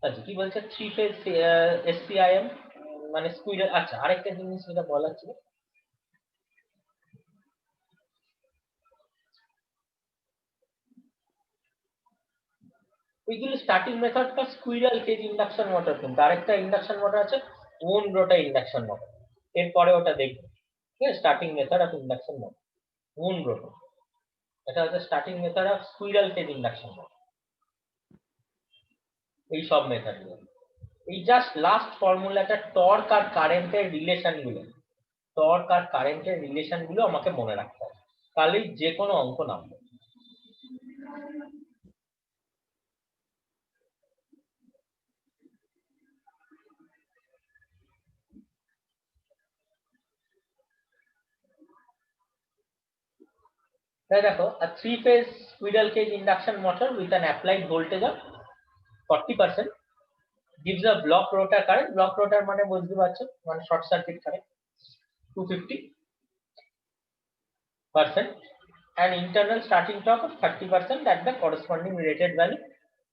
আচ্ছা কি বলছে 3 ফেজ SCIM মানে স্কুইরাল। আচ্ছা আরেকটা জিনিস যেটা বলার ছিল, ওইগুলো স্টার্টিং মেথডটা স্কুইরাল কেজ ইন্ডাকশন মোটর, কিন্তু আরেকটা ইন্ডাকশন মোটর আছে ওন রোটার ইন্ডাকশন মোটর, এরপরে ওটা দেখবো। ঠিক আছে, starting method of induction motor wound rotor, এটা হচ্ছে starting method of squirrel cage induction motor. এই সব মেথড গুলো, এই জাস্ট লাস্ট ফর্মুলাটা টর্ক আর কারেন্টের রিলেশন গুলো, টর্ক আর কারেন্টের রিলেশন গুলো আমাকে মনে রাখতে হবে, তাহলেই যে কোনো অঙ্ক নামবে। তাই দেখো, a three phase squirrel cage induction motor with an applied voltage of 40% gives a block rotor current, block rotor মানে বুঝতে পারছো, মানে short circuit current 250% and internal starting torque of 30% at the corresponding rated value.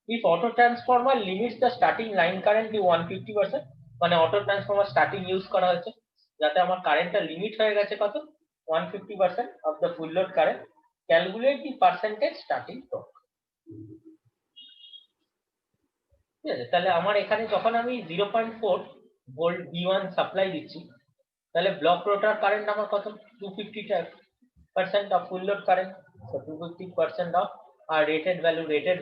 If auto transformer limits the starting line current to 150%, মানে auto transformer starting use করা হয়েছে যাতে আমার কারেন্টটা লিমিট হয়ে গেছে কত 150% of the full load current, calculate the percentage starting torque। ঠিক আছে, তাহলে আমার এখানে যখন আমি 0.4 ভোল্ট V1 সাপ্লাই দিচ্ছি, তাহলে ব্লক রোটার কারেন্ট আমার কত 250% of full load current, so 250% of আর রেটেড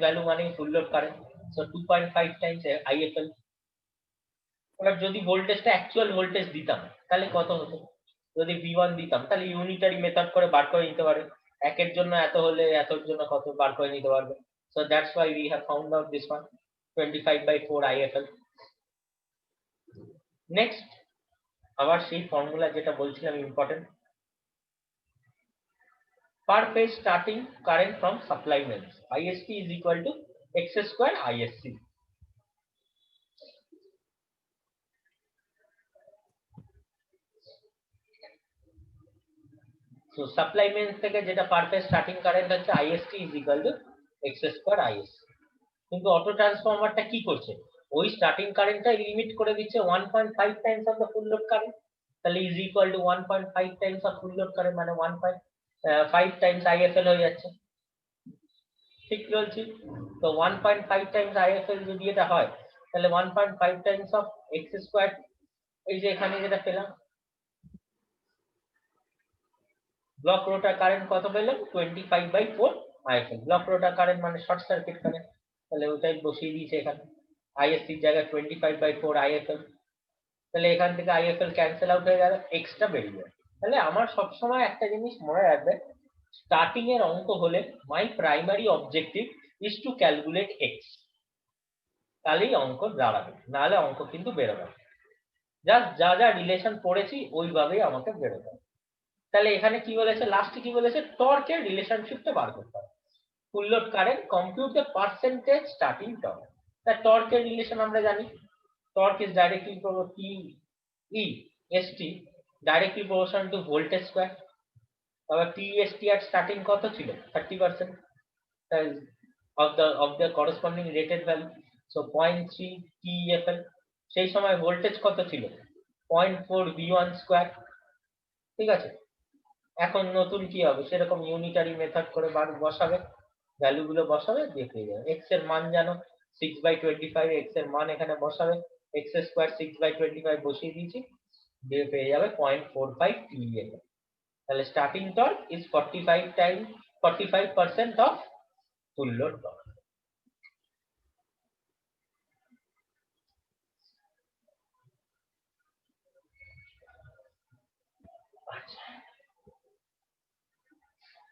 ভ্যালু মানে full load current, so 2.5 times IFL। এবার যদি ভোল্টেজটা অ্যাকচুয়াল ভোল্টেজ দিতাম তাহলে কত হতো, যদি V1 দিতাম তাহলে ইউনিটারি মেথড করে বার করে নিতে পারে, একের জন্য এত হলে এতর জন্য কত বার করে নিতে পারবে। So that's why we have found out this one 25/4 IFL। Next আবার সেই ফর্মুলা যেটা বলছিলাম important, per phase starting current from supply mains, ISP is equal to x square ISC। so supply mains থেকে যেটা per phase starting current হচ্ছে ISC is equal to x square ISC, কিন্তু auto ট্রান্সফরমারটা কি করছে, ওই স্টার্টিং কারেন্টটা limit করে দিচ্ছে 1.5 times of the full load current, তাহলে is equal to 1.5 times of full load current মানে 1.5 টাইমস IFL হয়ে যাচ্ছে। ঠিক বলছি তো 1.5 টাইমস IFL যদি এটা হয় তাহলে 1.5 টাইমস অফ x স্কয়ার, এই যে এখানে যেটা পেলাম ব্লক রোটার কারেন্ট কত পেলাম 25/4 IFL, ব্লক রোটার কারেন্ট মানে শর্ট সার্কিট কারেন্ট, তাহলে ওটাই বসিয়ে দিয়েছে এখানে ISC এর জায়গায় 25/4 IFL, তাহলে এখান থেকে IFL ক্যান্সেল আউট হয়ে গেল, এক্সট্রা বেরিয়ে যাবে। তাহলে আমার সবসময় একটা জিনিস মনে রাখবে, স্টার্টিং এর অঙ্ক হলে মাই primary objective is to calculate x, তাহলেই অঙ্ক দাঁড়াবে, নাহলে অঙ্ক কিন্তু বেরোবে। জাস্ট যা যা রিলেশন পড়েছি ওইভাবেই আমাকে বেরোবে। তাহলে এখানে কি বলেছে, লাস্টে কি বলেছে, টর্কের রিলেশনশিপটা বার করতে হবে, ফুল load current compute the percentage starting torque. তা টর্কের রিলেশন আমরা জানি, torque is directly TEST directly proportional two voltage square, তবে TEST এর স্টার্টিং কত ছিল 30% of the corresponding rated value, so 0.3 TEFL, সেই সময় ভোল্টেজ কত ছিল 0.4 V1 স্কয়ার। ঠিক আছে, এখন নতুন কি হবে, সেরকম ইউনিটারি মেথড করে বসাবে, ভ্যালু গুলো বসাবে, দিয়ে পেয়ে যাবে। x এর মান জানো 6/25, x এর মান এখানে বসাবে, x স্কয়ার 6/25 বসিয়ে দিয়েছি, দিয়ে পেয়ে যাবে 0.45 TEFL। তাহলে starting torque is 45% of full load torque.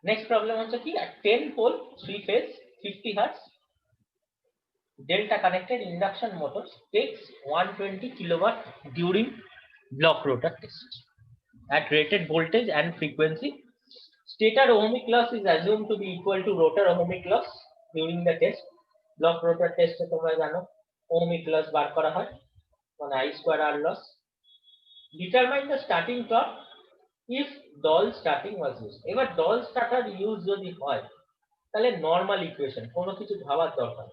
Next problem হচ্ছে কি, 10 pole 3 phase 50 hertz delta connected induction motors takes 120 kilowatt during block rotor test at rated voltage and frequency. Stator ohmic loss is assumed to be equal to rotor ohmic loss during the test. Block rotor test এ তোমরা জানো ohmic loss বার করা হয় মানে I square R loss। Determine the starting torque if Doll starting was used। এবার Doll starter use যদি হয় তাহলে normal equation, কোনো কিছু ভাবার দরকার,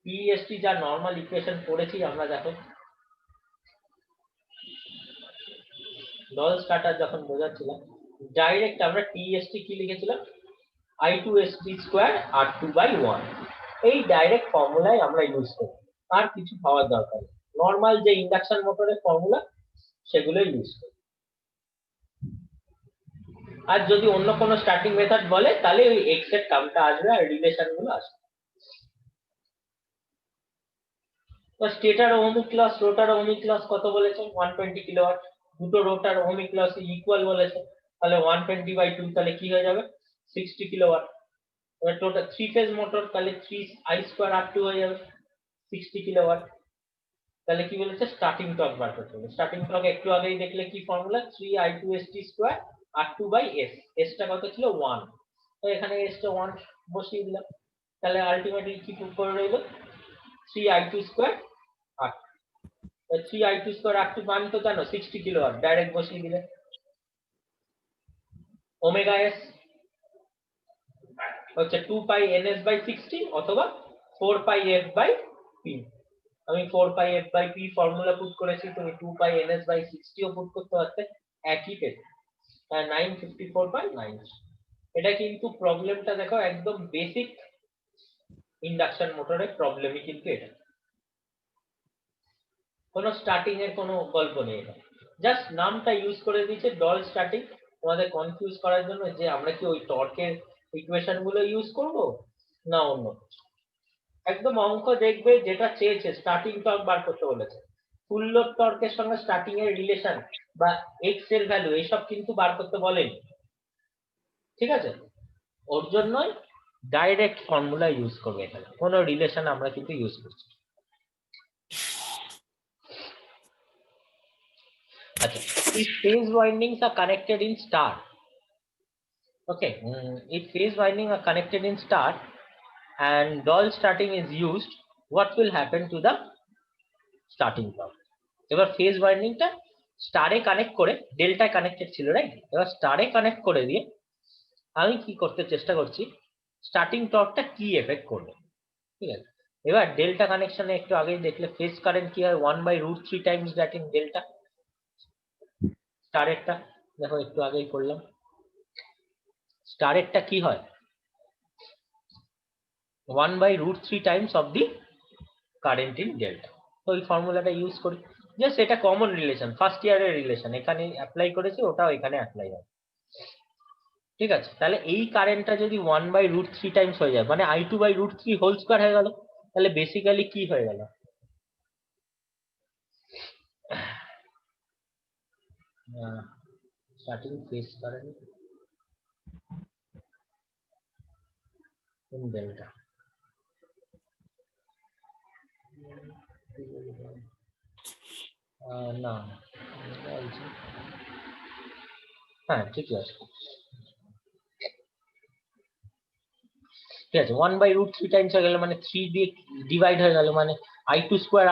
PEST যা নর্মাল ইকুয়েশন পড়েছি আমরা, দেখো ডল স্টার্টার যখন বোঝাচ্ছিলাম ডাইরেক্ট আমরা TEST কি লিখেছিলাম, I2ST স্কোয়ার R2 বাই 1। এই ডাইরেক্ট ফর্মুলাই আমরা ইউজ করি, আর কিছু পাওয়ার দরকার নেই। নর্মাল যে ইন্ডাকশন মোটরের ফর্মুলা সেগুলো ইউজ করি। আর যদি অন্য কোনো স্টার্টিং মেথড বলে তাহলে ওই এক্স এর টার্মটা আসবে আর রিলেশন গুলো আসবে। তো স্টেটার ওহমিক লস, রোটার ওহমিক লস কত বলেছে, 120 কিলোওয়াট। দুটো রোটার ওহমিক লস ইকুয়াল বলেছে, তাহলে 120/2 তাহলে কি হয়ে যাবে, 60 কিলোওয়াট। এবার টোটাল 3 ফেজ মোটর, তাহলে 3I2R2 হয়ে যাবে 60 কিলোওয়াট। তাহলে কি বলেছে, স্টার্টিং টর্ক বার করতে হবে। স্টার্টিং টর্ক একটু আগেই দেখলে কি formula, 3I2ST square R2 by S। S টা কত ছিল, 1। তো এখানে S টা 1 বসিয়ে দিলাম। তাহলে আলটিমেটলি কি করে রইল, 3I2 square R2। 3I2 square R2 মান তো জানো 60 কিলোওয়াট, ডাইরেক্ট বসিয়ে দিলে। ওমেগা S হচ্ছে 2π/NS/60 অথবা 4πF/P। আমি 4πF/P ফর্মুলা পুট করেছি, তুমি 2π/NS/60 ও পুট করতে পারতে, একই পেতে। 954/9। এটা কিন্তু প্রবলেমটা দেখো একদম বেসিক ইন্ডাকশন মোটরের প্রবলেমই কিন্তু এটা। কোনো স্টার্টিং এর কোনো গল্প নেই, এটা জাস্ট নামটা ইউজ করে দিয়েছে ডল স্টার্টিং, তোমাদের কনফিউজ করার জন্য যে আমরা কি ওই টর্কের ইকুয়েশন গুলো ইউজ করব না অন্য। একদম অঙ্ক দেখবে যেটা চেয়েছে, স্টার্টিং টর্ক বার করতে বলেছে, ফুল লোড টর্কের সঙ্গে স্টার্টিং এর রিলেশন বা এক্স এর ভ্যালু এইসব কিন্তু বার করতে বলেনি, ঠিক আছে। ওর জন্যই ডাইরেক্ট ফর্মুলা ইউজ করবে, এখানে কোনো রিলেশন আমরা কিন্তু ইউজ করছি। আচ্ছা, if phase windings are connected in star, okay, if phase winding are connected in star and dual starting is used, what will happen to the starting torque? এবার phase ওয়াইন্ডিংটা স্টারে connect করে, delta connected ছিল right, এবার স্টারে connect করে দিয়ে আমি কি করতে চেষ্টা করছি, স্টার্টিং টর্কটা কি এফেক্ট করবে, ঠিক আছে। এবার ডেল্টা কানেকশনে একটু আগেই দেখলে ফেজ কারেন্ট কি হয়, 1/√3 টাইমস দ্যাট ইন ডেল্টা। স্টারেরটা দেখো একটু আগেই করলাম, স্টারেরটা কি হয়, 1/√3 Times of the current in delta. তো ওই ফর্মুলাটা ইউজ করি, জাস্ট এটা কমন রিলেশন, ফার্স্ট ইয়ারের রিলেশন, এখানে অ্যাপ্লাই করেছি, ওটাও এখানে অ্যাপ্লাই হবে, ঠিক আছে। তাহলে এই কারেন্টটা যদি 1/√3 টাইমস হয়ে যায়, মানে I2/√3 হোল স্কয়ার হয়ে গেল, তাহলে বেসিক্যালি কি হয়ে গেল, starting phase current in delta, না হ্যাঁ ঠিকই আছে, ঠিক আছে। 1/√3 টাইমস হয়ে গেল মানে 3 দিয়ে ডিভাইড হয়ে গেল, মানে I2 স্কয়ার,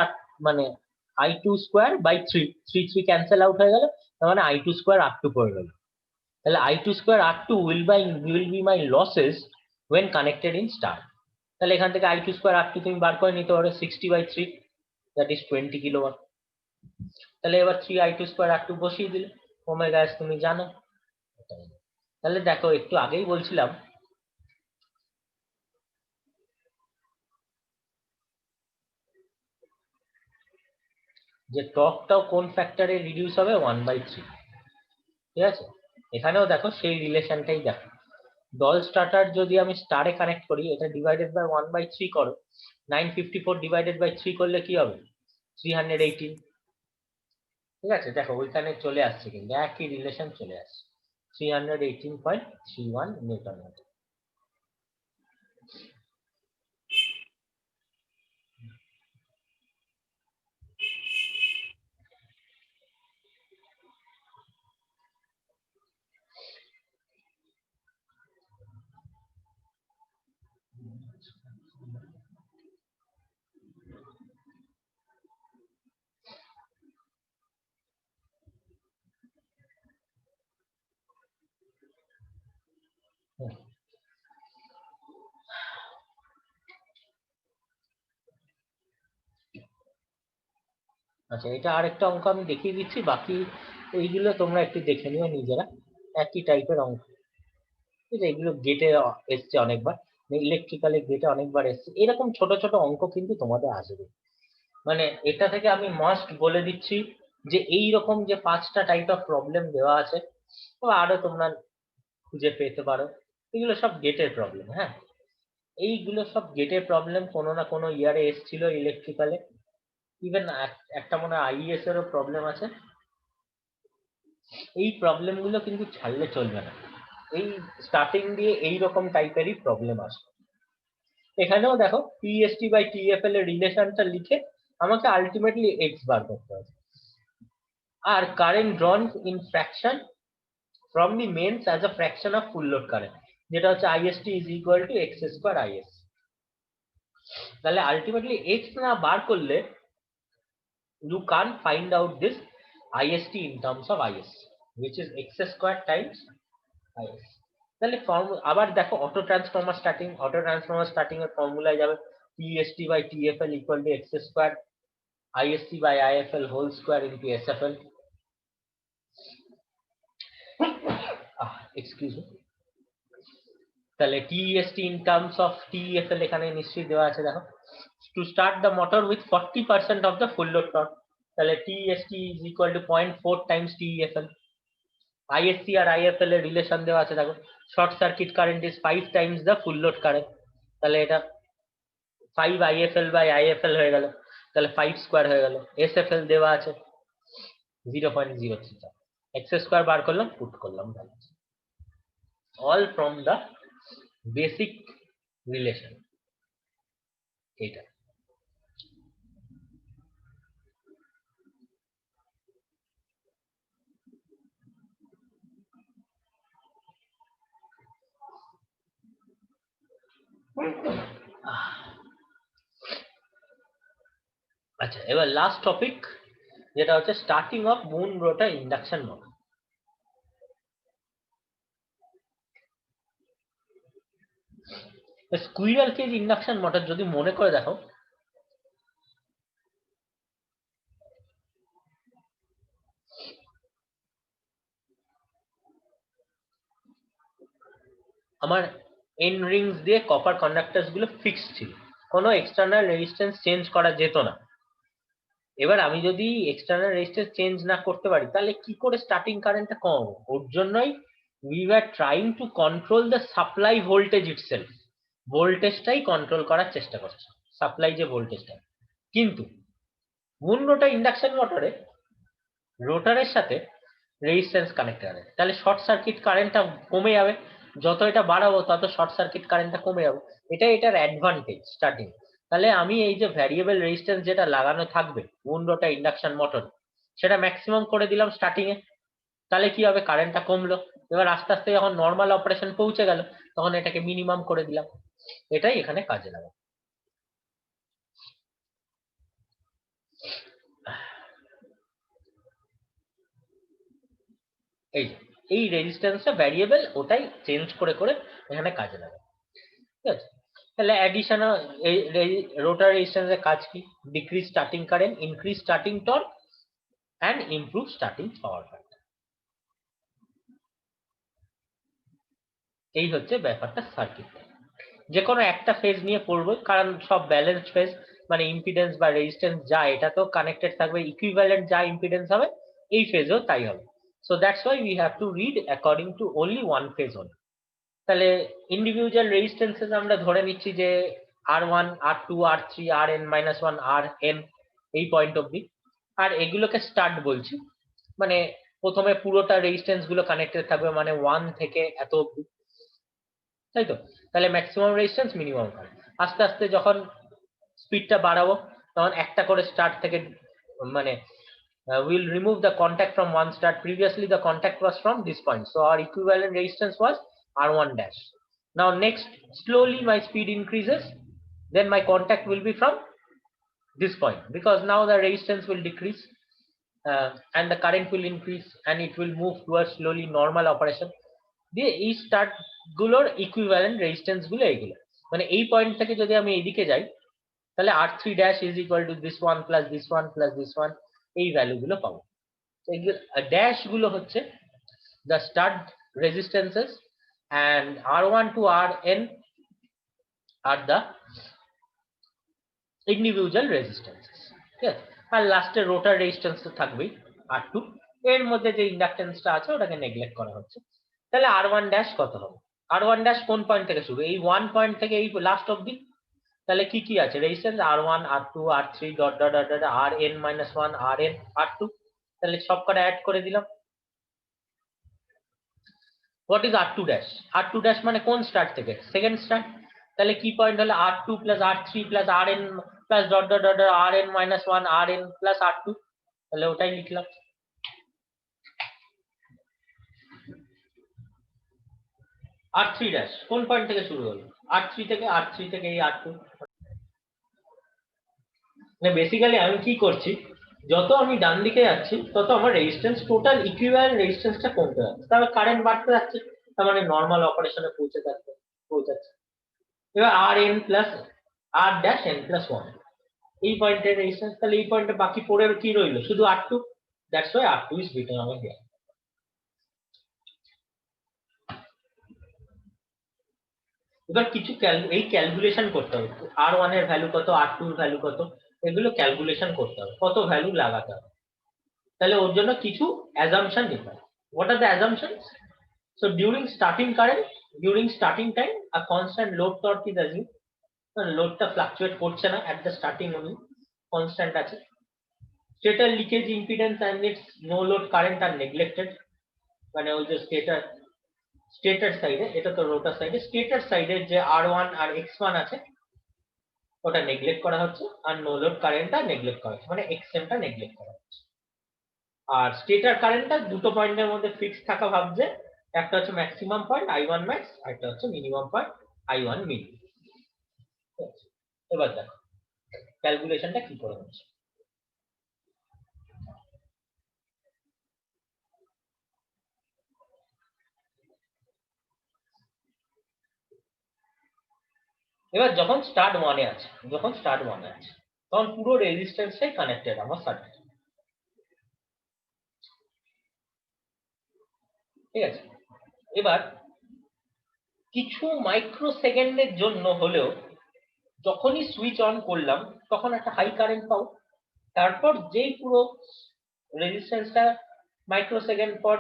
মানে I2 square by 3, 3 cancel out হয়ে গেল, তার মানে I2 স্কয়ার R2 পড়ে গেল। তাহলে I2 square R2 will be my losses when connected in star। তাহলে এখান থেকে I2 স্কয়ার R2 তুমি বার করে নিতে পারো 60/3, that is 20 কিলোওয়াট। তাহলে এবার 3I2 স্কয়ার R2 বসিয়ে দিলে, ওমেগা এস তুমি জানো। তাহলে দেখো একটু আগেই বলছিলাম যে টর্কটাও কোন ফ্যাক্টরে রিডিউস হবে, 1/3, ঠিক আছে। এখানেও দেখো সেই রিলেশনটাই দেখো, ডল স্টার্টার যদি আমি স্টারে কানেক্ট করি, এটা ডিভাইডেড বাই 1/3 করো, 954 ডিভাইডেড বাই 3 করলে কি হবে, 318, ঠিক আছে। দেখো ওইখানে চলে আসছে, কিন্তু একই রিলেশন চলে আসছে, 318.31 নিউটন মিটার। আচ্ছা, এটা আরেকটা অঙ্ক আমি দেখিয়ে দিচ্ছি, বাকি এইগুলো তোমরা একটু দেখে নিও নিজেরা, একই টাইপের অঙ্ক। ঠিক আছে, এগুলো গেটে এসছে অনেকবার, ইলেকট্রিক্যালে গেটে অনেকবার এসছে, এরকম ছোট ছোট অঙ্ক কিন্তু তোমাদের আসবে। মানে এটা থেকে আমি মাস্ট বলে দিচ্ছি যে এই রকম যে 5টা টাইপ অফ প্রবলেম দেওয়া আছে, তো আরো তোমরা খুঁজে পেতে পারো, এগুলো সব গেটের প্রবলেম। হ্যাঁ, এইগুলো সব গেটের প্রবলেম, কোনো না কোনো ইয়ারে এসছিল ইলেকট্রিক্যালে, ইভেন একটা মনে হয় আইএস এরও প্রবলেম আছে। এই প্রবলেম গুলো কিন্তু ছাড়লে চলবে না, এই স্টার্টিং দিয়ে এই রকম টাইপেরই প্রবলেম আসবে। এখানেও দেখো টিএসটি বাই টিএফএল এর রিলেশনটা লিখে আমাকে আলটিমেটলি এক্স বার করতে হবে, আর current drawn in fraction from the mains as a fraction of full load current, যেটা হচ্ছে IST is equal to x square IS. তাহলে আলটিমেটলি এক্স না বার করলে you can't find out this IST in terms of IS, which is x square times IS. তাহলে আবার দেখো auto transformer starting এর ফর্মুলায় যাবে TST by TFL equal to x square ISC by IFL whole square into SFL. Excuse me. তাহলে TST in terms of TFL এখানে নিশ্চয়ই দেওয়া আছে, দেখো to start the motor with 40% of the full load torque, তাহলে TST is equal to 0.4 times TFL. ISC R IFL এর relation দেওয়া আছে, দেখো short circuit current is 5 Times the full load current, তাহলে এটা 5 IFL বাই IFL হয়ে গেল, তাহলে 5 স্কয়ার হয়ে গেল। SFL দেওয়া আছে 0.03, x স্কয়ার বার করলাম, পুট করলাম, all from the basic relation. এটা আচ্ছা, এবার লাস্ট টপিক, যেটা হচ্ছে starting of moon rotor induction motor. Squirrel cage induction motor যদি মনে করে দেখো, আমার এন রিংস দিয়ে কপার কন্ডাক্টরস গুলো ফিক্সড ছিল, কোনো এক্সটার্নাল রেজিস্ট্যান্স চেঞ্জ করা যেত না। এবার আমি যদি এক্সটার্নাল রেজিস্ট্যান্স চেঞ্জ না করতে পারি, তাহলে কি করে স্টার্টিং কারেন্টটা কম? ওর জন্যই we were trying to control the supply voltage itself, ভোল্টেজটাই কন্ট্রোল করার চেষ্টা করছে, সাপ্লাই যে ভোল্টেজটা। কিন্তু মুন রোটার ইন্ডাকশন মোটরে রোটারের সাথে রেজিস্ট্যান্স কানেক্টেড আছে, তাহলে শর্ট সার্কিট কারেন্টটা কমে যাবে, যত এটা বাড়াবো তত শর্ট সার্কিট কারেন্টটা কমে যাবে, এটার অ্যাডভান্টেজ স্টার্টিং। তাহলে আমি এই যে ভ্যারিয়েবল রেজিস্ট্যান্স যেটা লাগানো থাকবে মুন রোটার ইন্ডাকশন মোটর, সেটা ম্যাক্সিমাম করে দিলাম স্টার্টিং এ, তাহলে কি হবে, কারেন্টটা কমলো। এবার আস্তে আস্তে যখন নর্মাল অপারেশন পৌঁছে গেল, তখন এটাকে মিনিমাম করে দিলাম, এটাই এখানে কাজে লাগে। এই রেজিস্ট্যান্সটা ভ্যারিয়েবল, ওটাই চেঞ্জ করে করে এখানে কাজে লাগে। ঠিক আছে, তাহলে অ্যাডিশন রোটার রেজিস্ট্যান্সের কাজ কি? Decrease starting current, increase starting torque and improve starting power factor. এই হচ্ছে ব্যাপারটা সার্কিট। যে কোনো একটা ফেজ নিয়ে পড়বো, কারণ সব ব্যালেন্সড ফেজ, মানে ইম্পিডেন্স বা রেজিস্ট্যান্স যা এটা তো কানেক্টেড থাকবে, ইকুইভ্যালেন্ট যা ইম্পিডেন্স হবে এই ফেজও তাই হবে। So that's why we have to read according to only one phase only. তাহলে ইন্ডিভিজুয়াল রেজিস্ট্যান্সেস আমরা ধরে নিচ্ছি যে R1 R2 R3 Rn-1 Rn, এই পয়েন্ট অবধি, আর এগুলোকে স্টার্ট বলছি, মানে প্রথমে পুরোটা রেজিস্ট্যান্স গুলো কানেক্টেড থাকবে, মানে 1 থেকে এত অবধি, তাই তো? তাহলে ম্যাক্সিমাম রেজিস্ট্যান্স মিনিমাম কারেন্ট, আস্তে আস্তে যখন স্পিডটা বাড়াবো তখন একটা করে স্টার্ট থেকে, মানে we'll remove the contact from one start. Previously the contact was from this point, so our equivalent resistance was R1 dash. Now next, slowly my speed increases, then my contact will be from this point, because now the resistance will decrease, and the current will increase, and it will move towards slowly normal operation. দিয়ে এই start গুলোর equivalent resistance গুলো এইগুলো, মানে এই point থেকে যদি আমি এইদিকে যাই, তাহলে R3 dash is equal to this one plus this one plus this one, এই ভ্যালুগুলো পাবো। ড্যাশ গুলো হচ্ছে the stud resistances and R1 to Rn are the individual resistances, ঠিক আছে। আর লাস্টে রোটার রেজিস্ট্যান্স তো থাকবেই R2, এর মধ্যে যে ইন্ডাকটেন্সটা আছে ওটাকে নেগলেক্ট করা হচ্ছে। তাহলে R1 ড্যাশ কত হবে? R1 ড্যাশ কোন পয়েন্ট থেকে শুরু? এই 1 পয়েন্ট থেকে এই লাস্ট অবধি। তাহলে কি কি আছে resistance? R1 R2 R3 dot dot dot dot Rn - 1 Rn R2। তাহলে সব কটা অ্যাড করে দিলাম। What is R2 dash? R2 dash মানে কোন স্টার্ট থেকে? Second start. তাহলে কি পয়েন্ট হলো R2 plus R3 plus Rn plus dot dot dot Rn minus 1 Rn plus R2। তাহলে ওটাই লিখলাম। R3 dash কোন পয়েন্ট থেকে শুরু হলো? R3 থেকে এই R2। মানে বেসিক্যালি আমি কি করছি, যত আমি ডান দিকে যাচ্ছি তত আমার রেজিস্ট্যান্স টোটাল ইকুইভ্যালেন্ট রেজিস্ট্যান্সটা কমতে যাচ্ছে, তাহলে কারেন্ট বাড়তে যাচ্ছে, তার মানে নরমাল অপারেশনে পৌঁছাচ্ছে। এবার Rn plus R dash n plus 1 এই পয়েন্টের রেজিস্ট্যান্স। তাহলে এই পয়েন্টে বাকি পড়ে কি রইলো? শুধু R2। That's why R2 is written over here. এবার কিছু এই ক্যালকুলেশন করতে হবে, R1 এর ভ্যালু কত, R2 এর ভ্যালু কত, এগুলো ক্যালকুলেশন করতে হবে, কত ভ্যালু লাগাতে হবে। তাহলে ওর জন্য কিছু অ্যাজাম্পশন নিতে হবে। What are the assumptions? So during starting time a constant load torque is assumed. লোডটা ফ্লাকচুয়েট করছে না, at the starting only constant আছে। Stator leakage impedance and its no load current are neglected, মানে ওই যে stator সাইডে, এটা তো রোটার সাইডে, স্টেটর সাইডে যে R1 আর X1 আছে ওটা নেগলেক্ট করা হচ্ছে, আর নো লোড কারেন্টটা নেগলেক্ট করা হচ্ছে, মানে XM টা নেগলেক্ট করা হচ্ছে। আর স্টেটর কারেন্টটা দুটো পয়েন্টের মধ্যে ফিক্স থাকা ভাবছে, একটা হচ্ছে ম্যাক্সিমাম পয়েন্ট I1 max, আর একটা হচ্ছে মিনিমাম পয়েন্ট I1 min। এবার দেখো ক্যালকুলেশনটা কি করে হচ্ছে। এবার যখন স্টার্ট 1 এ আছে তখন পুরো রেজিস্ট্যান্সটাই কানেক্টেড আমার সার্কিট, ঠিক আছে। এবার কিছু মাইক্রো সেকেন্ডের জন্য হলেও যখনই সুইচ অন করলাম তখন একটা হাই কারেন্ট পাও, তারপর যেই পুরো রেজিস্ট্যান্সটা মাইক্রো সেকেন্ড পর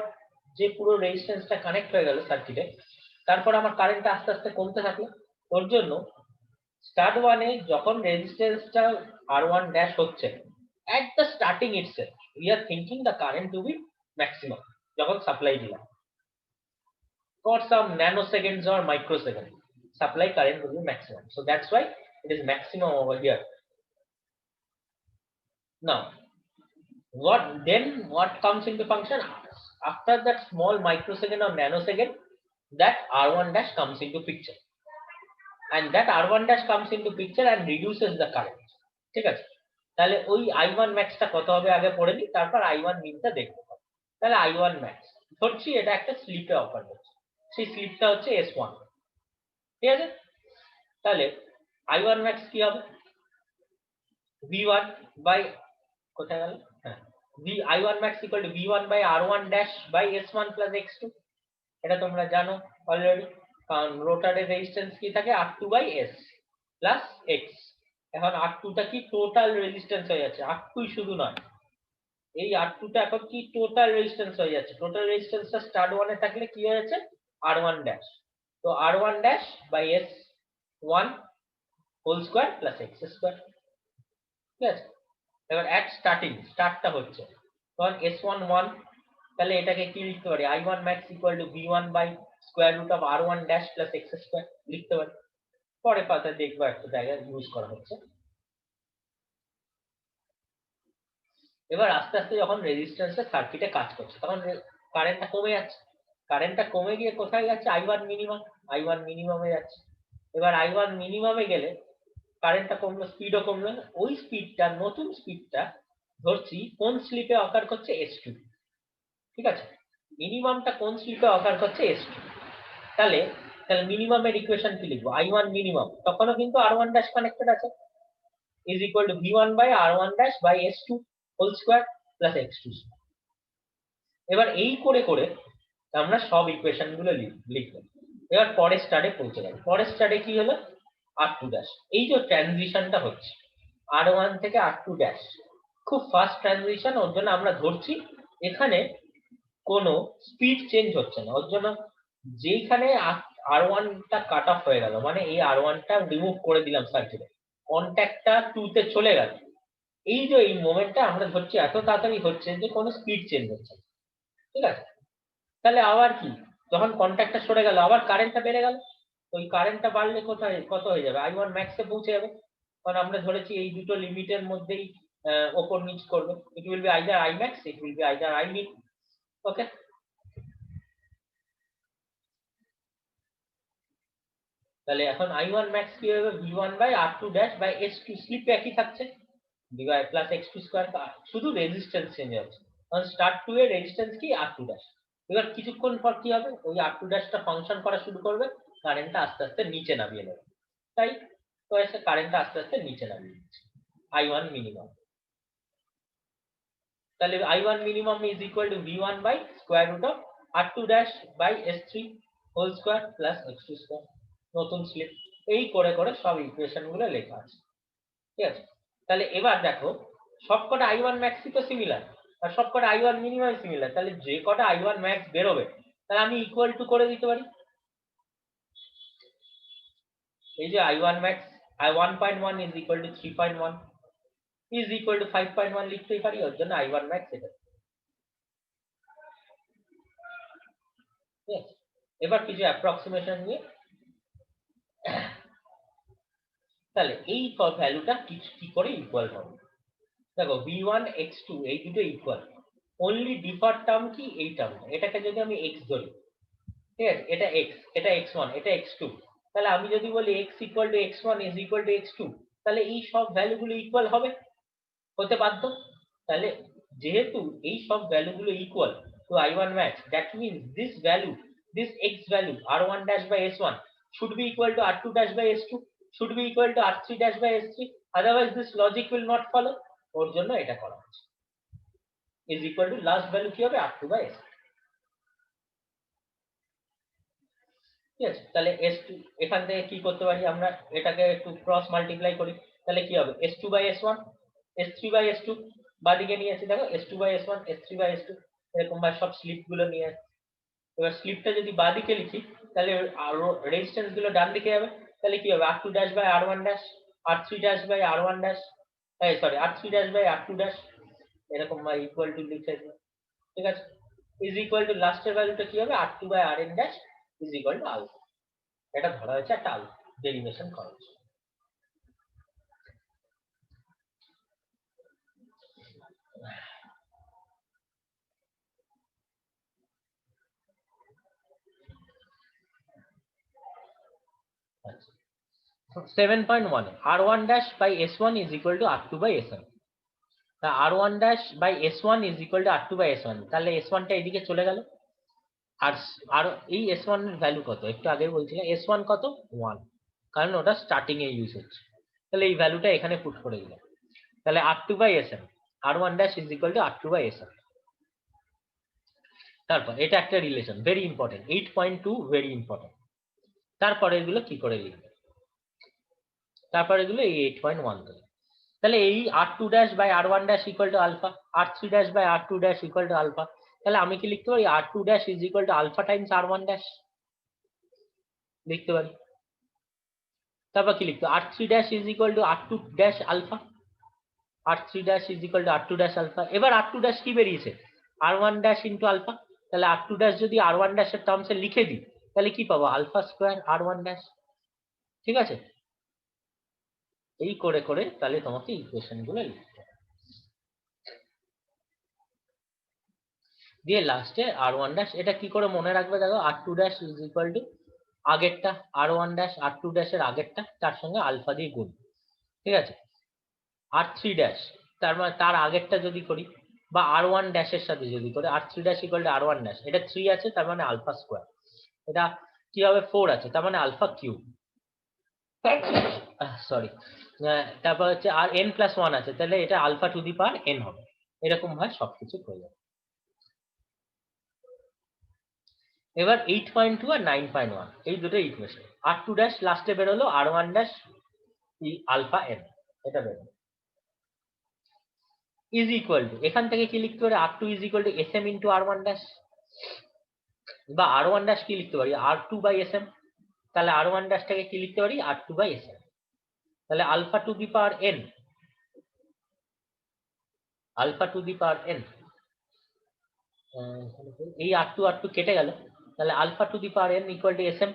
যে পুরো রেজিস্ট্যান্সটা কানেক্ট হয়ে গেল সার্কিটে, তারপর আমার কারেন্টটা আস্তে আস্তে কমতে থাকলো। ওর জন্য স্টার্ট 1 এ যখন রেজিস্ট্যান্সটা R1 ড্যাশ হচ্ছে, at the starting itself we are thinking the current to be maximum যখন সাপ্লাই দিলাম, for some nanoseconds or microseconds supply current will be maximum, so that's why it is maximum over here. Now what comes into function after that small microsecond or nanosecond, that R1 dash comes into picture, and that R1 dash comes into picture and reduces the current, ঠিক আছে। তাহলে ওই I1 max টা কত হবে আগে পড়ে নি, তারপর I1 min টা দেখব। তাহলে I1 max ধরছি এটা একটা স্লিপে অফার করছে, সেই স্লিপটা হচ্ছে S1, ঠিক আছে। তাহলে I1 max কি হবে? V1 by কোথায় গেল, হ্যাঁ, I1 max equal to V1 by R1 dash by S1 plus X2, এটা তোমরা জানো অলরেডি, কারণ রোটারের রেজিস্ট্যান্স কি থাকে R2 by S plus X। এখন R2 টা কি টোটাল রেজিস্ট্যান্স হয়ে যাচ্ছে, R2 শুধু নয়, এই R2 টা এখন কি টোটাল রেজিস্ট্যান্স হয়ে যাচ্ছে। টোটাল রেজিস্ট্যান্সটা স্টার্ট 1 এ থাকলে কি হয়ে যাচ্ছে R1 ড্যাশ, তো R1 dash by S1 whole square plus X square, ঠিক আছে। এবার at স্টার্টটা হচ্ছে তখন S1 1, তাহলে এটাকে কি লিখতে পারি, I1 max equal to V1 by square root of R1 dash plus X square লিখতে পারি। পরে পাতায় দেখবো একটা জায়গায় ইউজ করা হচ্ছে। এবার আস্তে আস্তে যখন রেজিস্ট্যান্সের সার্কিটে কাজ করছে তখন কারেন্টটা কমে যাচ্ছে, কারেন্টটা কমে গিয়ে কোথায় যাচ্ছে I1 মিনিমামে যাচ্ছে। এবার I1 মিনিমামে গেলে কারেন্টটা কমলো, স্পিডও কমলো, ওই স্পিডটা নতুন স্পিডটা ধরছি কোন স্লিপে অকার করছে S2, ঠিক আছে। মিনিমামটা কোন স্লিপে অকার করছে S2, তাহলে মিনিমামের ইকুয়েশন কি লিখবো, I1 মিনিমাম তখনও কিন্তু R1 dash কানেক্টেড আছে, is equal to V1 by R1 dash by S2 whole square plus x2। এবার এই করে করে আমরা সব ইকুয়েশন গুলো লিখলাম। এবার পরের স্টাডে পৌঁছে গেল। পরের স্টাডে কি হলো, r2 ড্যাশ। এই যে ট্রানজিশনটা হচ্ছে r1 থেকে r2 ড্যাশ, খুব ফাস্ট ট্রানজিশন। ওর জন্য আমরা ধরছি এখানে কোনো স্পিড চেঞ্জ হচ্ছে না। ওর জন্য যেখানে r1 টা কাট অফ হয়ে গেল, মানে এই r1 টা রিমুভ করে দিলাম সার্কিটে, কন্ট্যাক্টটা 2 তে চলে গেল, এই যে এই মোমেন্টটা আমরা ধরছি এত তাড়াতাড়ি হচ্ছে যে কোনো স্পিড চেঞ্জ হচ্ছে না। ঠিক আছে, তাহলে আবার কি, যখন কন্ট্যাক্টটা সরে গেল আবার কারেন্টটা বেড়ে গেল। ওই কারেন্টটা বাড়লে কোথায় কত হয়ে যাবে, i1 ম্যাক্স এ পৌঁছে যাবে। কারণ আমরা ধরেছি এই দুটো লিমিটের মধ্যেই ওপর নিচ করবে। It will be either i max, it will be either i min। ওকে, তাহলে এখন i1 max কি হবে, v1 by r2 dash by s2, slip একই থাকছে, dy প্লাস x2 স্কয়ার, শুধু রেজিস্ট্যান্স চেঞ্জ হচ্ছে। কারণ স্টার্ট 2 এর রেজিস্ট্যান্স কি r2 ড্যাশ। এবার কিছুক্ষণ পর কি হবে, ওই r2 ড্যাশটা ফাংশন করা শুরু করবে, কারেন্টটা আস্তে আস্তে নিচে নামিয়ে নেবে। তাই তো এসে কারেন্টটা আস্তে আস্তে নিচে নামিয়ে দিচ্ছে, i1 মিনিমাম। তাহলে i1 minimum is equal to v1 by square root of r2 dash by s3 whole square plus x2 square, নতুন স্লিপ। এই করে করে সব ইকুয়েশন গুলো লেখা আছে। ঠিক আছে, তাহলে এবার দেখো সবকটা i1 max তো সিমিলার আর সবকটা i1 মিনিমাম সিমিলার, তাহলে যে কটা i1 max বেরোবে তাহলে আমি ইকুয়াল টু করে দিতে পারি। এই যে i1 max i1.1 is equal to 3.1 is equal to 5.1 লিখতেই পারি, ওর জন্য i1 max এটা। ঠিক আছে, এবার কিছু অ্যাপ্রক্সিমেশন নিয়ে, তাহলে এই ভ্যালুটা কি করে ইকুয়াল হবে। দেখো v1 x2 এই দুটো ইকুয়াল, অনলি ডিফার টার্ম কি এই টার্মটা, এটাকে যদি আমি x ধরি, ঠিক আছে, এটা x, এটা x1, এটা x2, তাহলে আমি যদি বলি x equal to x1 is equal two x2, তাহলে এই সব ভ্যালুগুলো ইকুয়াল হবে, হতে বাধ্য। তাহলে যেহেতু এই সব ভ্যালুগুলো equal to i1 max, that means this value, this x value r1 dash by s1 should be equal to r2 dash by s2, should be equal to r3 dash by s3, otherwise this logic will not follow। ওর জন্য এটা করা হচ্ছে, is equal to last value কি হবে, r2 by s2। ঠিক আছে, তাহলে s2 এখান থেকে কি করতে পারি আমরা, এটাকে একটু ক্রস মাল্টিপ্লাই করি, তাহলে কি হবে s2 by s1, s3 by s2, বাদিকে নিয়ে আসি, দেখো s2 by s1, s3 by s2, এরকম ভাবে সব স্লিপ গুলো নিয়ে আসি। এবার স্লিপটা যদি বাদিকে লিখি তাহলে রেজিস্ট্যান্স গুলো ডান দিকে যাবে, তাহলে কি হবে r2 dash by r1 dash, r3 dash by r1 dash, sorry r3 dash by r2 dash, এরকম ভাবে ইকুয়াল টু লিখে দিই। ঠিক আছে, ইজ ইকুয়াল টু লাস্টের ভ্যালুটা কি হবে, r2 by rn dash is equal to alpha. এটা ধরা হয়েছে একটা আলফা, ডেরিভেশন করা হচ্ছে। আচ্ছা, 7.1 r1 dash by s1 is equal to r2 by s1, তা r1 dash by s1 is equal to r2 by s1, তাহলে s1 টা এদিকে চলে গেল, আর আর এই s1 এর ভ্যালু কত, একটু আগে বলছিলাম s1 কত 1, কারণ ওটা স্টার্টিং এ ইউজ হচ্ছে, তাহলে এই ভ্যালুটা এখানে পুট করে দিলাম। তাহলে r2 by sn, r1 dash is equal to r2 by sn। তারপর এটা একটা relation, very important, 8.2 very important. তারপরে এগুলো কি করে লিখবে, তারপরে এগুলো এই 8.1 ধরে, তাহলে এই r2 dash by r1 dash equal to alpha, r3 dash by r2 dash equal to alpha, তাহলে আমি কি লিখতে পারি, r2 dash is equal to alpha times r1 dash লিখতে পারি। তারপর কি লিখতে, r3 dash is equal to r2 dash alpha, r3 dash is equal to r2 dash alpha। এবার r2 dash কি বেরিয়েছে, r1 dash into alpha, তাহলে r2 dash যদি r1 dash এর টার্মসে লিখে দিই তাহলে কি পাবো, আলফা স্কয়ার r1 dash। ঠিক আছে, এই করে করে তাহলে তোমাকে ইকুয়েশন গুলো লিখতে হবে, দিয়ে লাস্টে r1 dash, এটা কি করে মনে রাখবে, দেখো r2 dash is equal to আগেরটা r1 dash, r2 dash এর আগেরটা তার সঙ্গে আলফা দিয়ে গুণ। ঠিক আছে, r3 dash তার মানে তার আগেরটা যদি করি, বা r1 dash এর সাথে যদি করি, r3 dash equal to r1 dash, এটা 3 আছে তার মানে আলফা স্কয়ার, এটা কি হবে 4 আছে তার মানে আলফা কিউব, সরি, তারপর হচ্ছে আর n+1 আছে তাহলে এটা alpha to the power n হবে। এরকম ভাবে সবকিছু হয়ে যাবে। এবার 8.2 আর 9.1 এই দুটো ইকুয়েশন। r2 ড্যাশ লাস্টে বেরোলো, r1 ড্যাশ আলফা n, এটা বেরোলো ইজ ইকুয়াল টু, এখান থেকে কি লিখতে পারি, r2 is equal to sm into r1 dash, বা r1 ড্যাশ কি লিখতে পারি, r2 বাই sm। তাহলে r1 ড্যাশটাকে কি লিখতে পারি, r2 বাই sm। তাহলে alpha to the power n, alpha to the power n, এই r2 r2 কেটে গেল, তাহলে alpha to the power n equal to sm।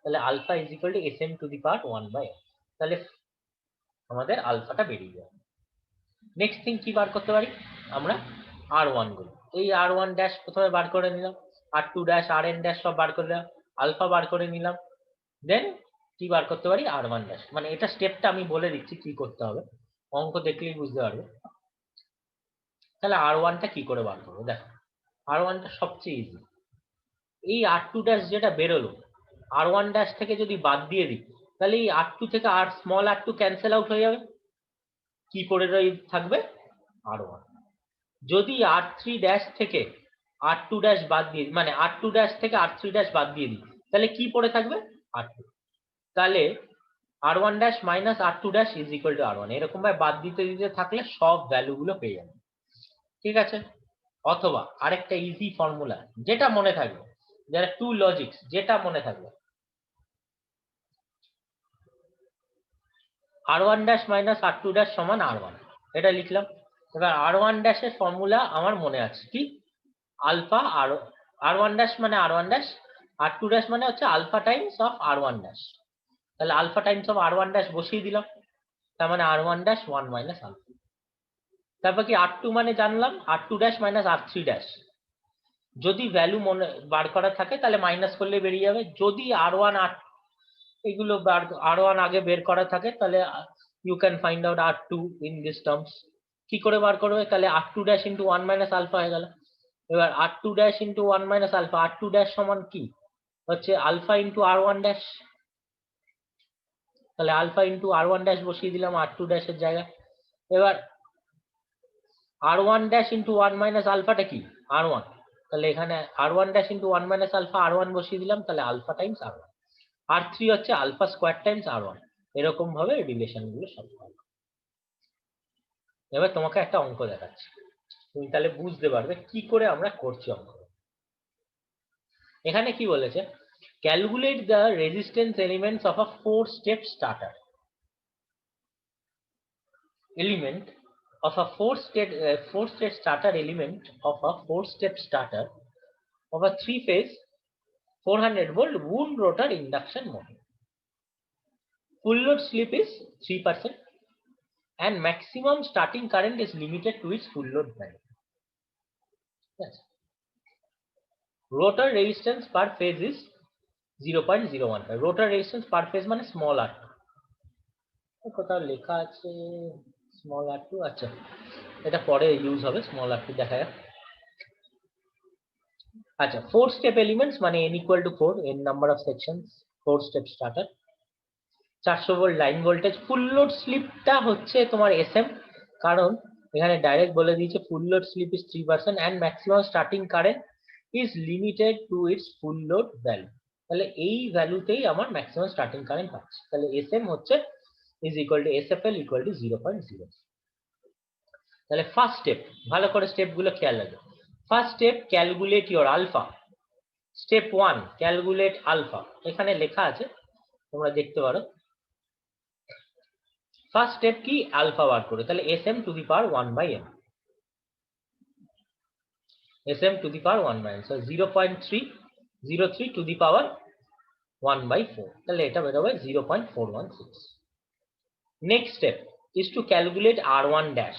তাহলে alpha is equal to sm to the power 1 by n। তাহলে আমাদের আলফাটা বেরিয়ে যাবে। নেক্সট থিং কি বার করতে পারি আমরা, r1 গুলো। এই r1 ড্যাশ প্রথমে বার করে নিলাম, r2 ড্যাশ rn ড্যাশ সব বার করে নিলাম, আলফা বার করে নিলাম, দেন কি বার করতে পারি, r1 ড্যাশ। মানে এটা স্টেপটা আমি বলে দিচ্ছি কি করতে হবে, অঙ্ক দেখলেই বুঝতে পারবে। তাহলে r1টা কি করে বার করবো, দেখো r1টা সবচেয়ে ইজি। এই r2 ড্যাশ যেটা বেরোলো, r1 ড্যাশ থেকে যদি বাদ দিয়ে দিই, তাহলে এই r2 থেকে আর স্মল r2 ক্যান্সেল আউট হয়ে যাবে, কি পড়ে থাকবে, r1। যদি r3 ড্যাশ থেকে r2 ড্যাশ বাদ দিয়ে, মানে r2 ড্যাশ থেকে r3 ড্যাশ বাদ দিয়ে দিই, তাহলে কি পড়ে থাকবে, r2। তাহলে r1 dash minus r2 dash is equal to r1, এরকম ভাবে বাদ দিতে দিতে থাকলে সব ভ্যালু গুলো পেয়ে যাবে, ঠিক আছে। অথবা আরেকটা ইজি ফর্মুলা যেটা মনে থাকবে, যারা টু লজিক্স, যেটা মনে থাকবে, r1 dash minus r2 dash সমান r1, এটা লিখলাম। এবার r1 ড্যাশের ফর্মুলা আমার মনে আছে কি, আলফা r1 ড্যাশ মানে r1 ড্যাশ, r2 ড্যাশ মানে হচ্ছে alpha times of r1 dash. তাহলে alpha times of r1 dash বসিয়ে দিলাম, তার মানে r1 ড্যাশ 1 মাইনাস আলফা। তারপর কি r2 মানে জানলাম, r2 dash minus r3 dash, যদি ভ্যালু মনে বার করা থাকে তাহলে মাইনাস করলে বেরিয়ে যাবে, যদি r1 এগুলো r1 আগে বের করা থাকে তাহলে you can find out r2 in this terms. কি করে বার করবে, তাহলে r2 dash into 1 minus alpha হয়ে গেল। এবার r2 dash into 1 minus alpha, r2 dash সমান কি হচ্ছে, আলফা ইন্টু r1 ড্যাশ। তাহলে আলফা ইন্টু r1 ড্যাশ বসিয়ে দিলাম r2 ড্যাশের জায়গায়। এবার r1 ড্যাশ ইন্টু 1 মাইনাস আলফাটা কি, r1। তাহলে এখানে r1 dash into 1 minus alpha r1 বসিয়ে দিলাম, তাহলে আলফা টাইমস r1। r3 হচ্ছে আলফা স্কোয়ার টাইমস r1। এরকম ভাবে রিলেশন গুলো সব হবে। এবার তোমাকে একটা অঙ্ক দেখাচ্ছি, তুমি তাহলে বুঝতে পারবে কি করে আমরা করছি অঙ্ক। এখানে কি বলেছে, calculate the resistance elements of a 4 step starter, element of a 4 state starter, element of a 4-step starter of a 3-phase 400-volt wound rotor induction motor. Full load slip is 3% and maximum starting current is limited to its full load value. Yes. Rotor resistance per phase is 0.015. Rotor resistance per phase মানে small r2, কোথাও লেখা আছে small r2, আচ্ছা এটা পরে use হবে, small r2 দেখা যাক। আচ্ছা 4 স্টেপ এলিমেন্টস মানে n equal to 4, n number of sections, 4 step starter, 400 volt line voltage. Full load স্লিপটা হচ্ছে তোমার এসএম, কারণ এখানে ডাইরেক্ট বলে দিয়েছে full load slip is 3% and maximum starting current is limited to its full load value। তাহলে এই ভ্যালুতেই আমার ম্যাক্সিমাম স্টার্টিং কারেন্ট পাচ্ছি। তাহলে এসএম হচ্ছে is equal to SFL equal to 0.0। তাহলে ফার্স্ট স্টেপ, ভালো করে স্টেপ গুলো খেয়াল রাখবে। First step, calculate your alpha. Step 1, calculate alpha, এখানে লেখা আছে তোমরা দেখতে পারো। ফার্স্ট স্টেপ কি, আলফা বার করে, তাহলে sm to the power 1 by n, sm to the power 1 by n, so 0.303 to the power 1 by 4, তাহলে এটা বেরোবে 0.416। Next step is to calculate r1 dash.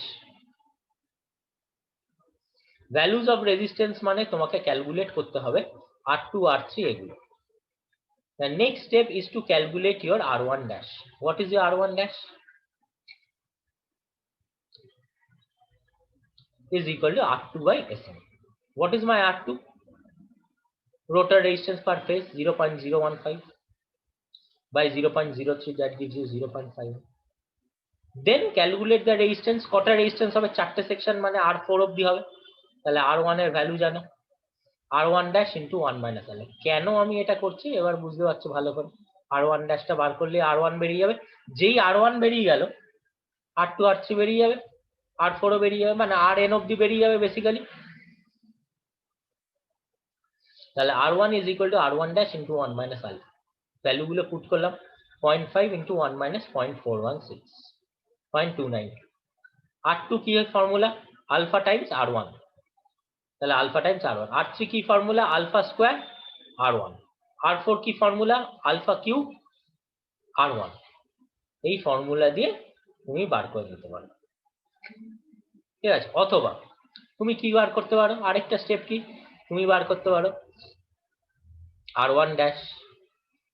Values of resistance মানে তোমাকে ক্যালকুলেট করতে হবে r2 r3 এগুলো। The next step is to calculate your r1 dash. What is your r1 dash? Is equal to r2 by sm. What is my r2? Rotor resistance per phase 0.015 by 0.03, that gives you 0.5. Then calculate the resistance. কটা resistance হবে? 4টে section মানে R4 অবধি হবে। তাহলে R1 এর value জানো, R1 dash into 1 minus L। কেন আমি এটা করছি এবার বুঝতে পারছো ভালো করে। R1 ড্যাশটা বার করলে R1 বেরিয়ে যাবে, যেই R1 বেরিয়ে গেল R2 R3 বেরিয়ে যাবে, R4 ও বেরিয়ে যাবে, মানে Rn অবধি বেরিয়ে যাবে বেসিক্যালি। তাহলে R1 is equal to R1 dash into 1 minus alpha. ভ্যালুগুলো পুট করলাম, 0.5 ইন্টু 1 মাইনাস 0.416, 0.29। R2 কি ফর্মুলা? আলফা টাইমস R1, তাহলে আলফা টাইমস R1। R3 কি formula? Alpha square R1। R4 কি ফর্মুলা? Alpha cube R1। এই formula দিয়ে তুমি বার করে দিতে পারো, ঠিক আছে? অথবা তুমি কি বার করতে পারো, আরেকটা স্টেপ কি তুমি বার করতে পারো, R1 ড্যাশ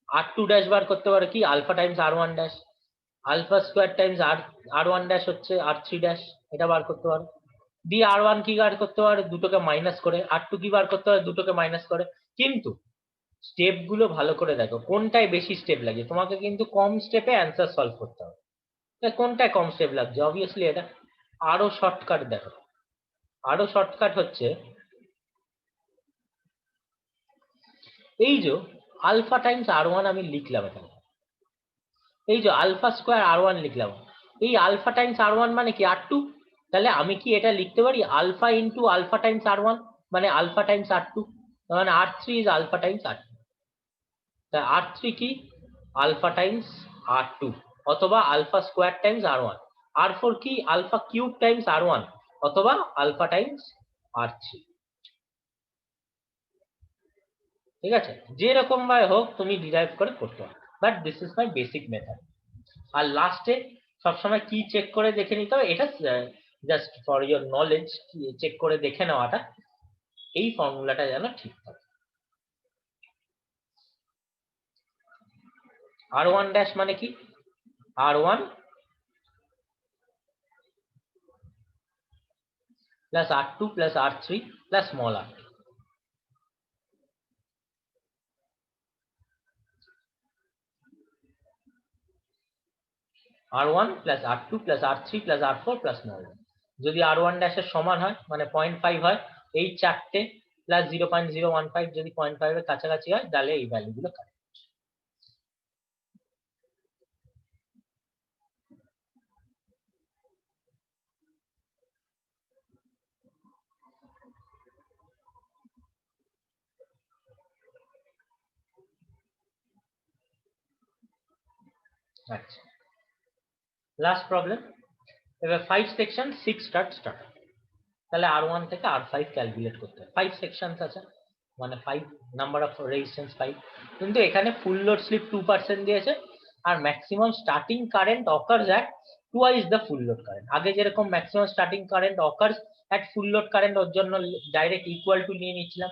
R2 ড্যাশ বার করতে পারো কি alpha times R1 dash, alpha square times R1 dash হচ্ছে R3 ড্যাশ, এটা বার করতে পারো। দিয়ে R1 কি বার করতে পারো? দুটোকে মাইনাস করে। R2 কি বার করতে পারো? দুটোকে মাইনাস করে। কিন্তু স্টেপ গুলো ভালো করে দেখো, কোনটায় বেশি স্টেপ লাগে। তোমাকে কিন্তু কম স্টেপে অ্যান্সার সলভ করতে হবে। কোনটায় কম স্টেপ লাগছে? অবভিয়াসলি এটা। আরো শর্টকাট দেখো, আরো শর্টকাট হচ্ছে এই যে আলফা টাইমস R1 আমি লিখলাম এখানে, এই যে আলফা স্কোয়ার R1 লিখলাম, এই আলফা টাইমস R1 মানে কি R2। তাহলে আমি কি এটা লিখতে পারি alpha into alpha times R1 মানে আলফা টাইমস R2, মানে R3 is alpha Times R2। তা R3 কি আলফা টাইমস R2 অথবা alpha square times R1। R4 কি আলফা কিউব টাইমস R1 অথবা আলফা টাইমস R3, ঠিক আছে? যেরকম ভাবে হোক তুমি ডিরাইভ করে করতে পারো, but this is my basic method. আর লাস্টে সবসময় কি চেক করে দেখে নিতে হবে, এটা just for your knowledge, check করে দেখে নেওয়াটা এই ফর্মুলাটা যেন ঠিক থাকে। R1 ড্যাশ মানে কি R1 plus R2 plus R3 plus small r। R1 plus R2 plus R3 plus R4 plus small r। যদি R1 ড্যাশের সমান হয় মানে 0.5 হয়, এই চারটে প্লাস 0.015 যদি 0.5 এর কাছাকাছি হয় তাহলে এই ভ্যালুগুলো কারেক্ট। আচ্ছা, লাস্ট প্রবলেম। এবার 5 সেকশন 6 স্টার্ট। তাহলে R1 থেকে R5 ক্যালকুলেট করতে হবে। 5 সেকশন আছে মানে 5 নাম্বার অফ রেজিস্ট্যান্স 5, কিন্তু এখানে ফুল লোড স্লিপ 2% দিয়েছে আর maximum starting current occurs at twice the full load current. আগে যেরকম maximum starting current occurs at full load current, ওর জন্য ডাইরেক্ট ইকুয়াল টু নিয়ে নিচ্ছিলাম,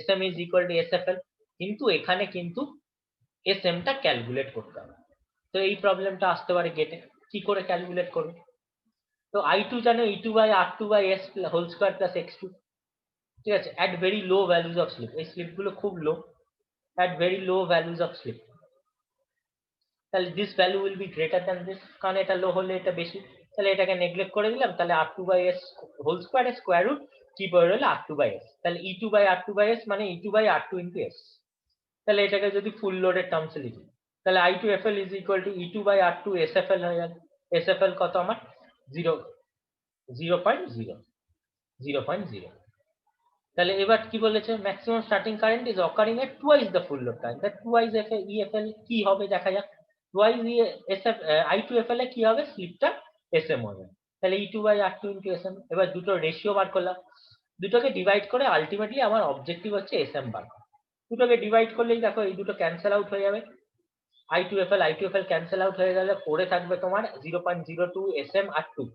SM is equal to SFL। কিন্তু এখানে কিন্তু SM টা ক্যালকুলেট করতে হবে। তো এই প্রবলেমটা আসতে পারে গেটে, কি করে ক্যালকুলেট করবে? তো I2 জানো E2 by R2 by S whole square plus X2, ঠিক আছে? At very low values of slip, এই স্লিপ গুলো খুব low, at very low values of slip. তাহলে this value will be greater than this, কারণ এটা লো হলে এটা বেশি, তাহলে এটাকে নেগলেক্ট করে দিলাম। তাহলে R2 by S whole square এর স্কয়ার রুট কি পড়ে রইল R2 বাই S। তাহলে E2 by R2 by S মানে E2 by R2 into S। তাহলে এটাকে যদি ফুল লোডের টার্মসে লিখি তাহলে I2FL is equal to E2 by R2 SFL হয়ে গেল। SFL কত আমার 0.0। তাহলে এবার কি বলেছে, maximum starting current is occurring at twice the full load current. That twice EFL কি হবে দেখা যাক। টুয়াইস I2FL এ কি হবে, স্লিপটা SM হবে। তাহলে E2 by R2 into SM। এবার দুটো রেশিও বার করলাম, দুটোকে ডিভাইড করে আলটিমেটলি আমার অবজেক্টিভ হচ্ছে SM বার করা। দুটোকে ডিভাইড করলেই দেখো এই দুটো ক্যান্সেল আউট হয়ে যাবে, I2FL ক্যান্সেল আউট হয়ে গেলে পড়ে থাকবে তোমার 0.02 SM আর 2।